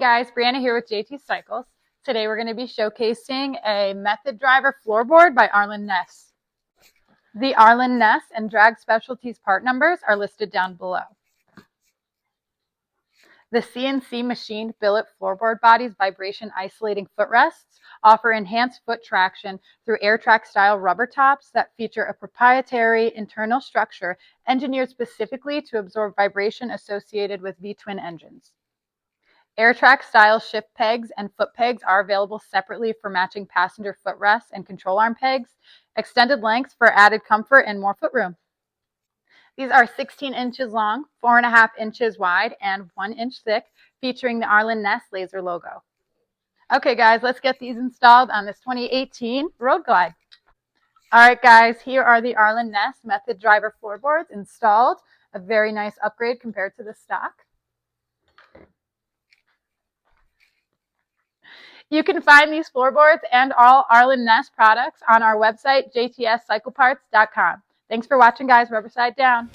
guys, Brianna here with JT Cycles. Today we're going to be showcasing a method driver floorboard by Arlen Ness. The Arlen Ness and Drag Specialties part numbers are listed down below. The CNC-machined billet floorboard body's vibration isolating footrests offer enhanced foot traction through Airtrax style rubber tops that feature a proprietary internal structure engineered specifically to absorb vibration associated with V-twin engines. Airtrax style shift pegs and foot pegs are available separately for matching passenger footrests and control arm pegs, extended lengths for added comfort and more footroom. These are 16 inches long, 4.5 inches wide, and 1 inch thick, featuring the Arlen Ness laser logo. Okay guys, let's get these installed on this 2018 Road Glide. All right guys, here are the Arlen Ness method driver floorboards installed. A very nice upgrade compared to the stock. You can find these floorboards and all Arlen Ness products on our website, jtscycleparts.com. Thanks for watching, guys. Rubber side down.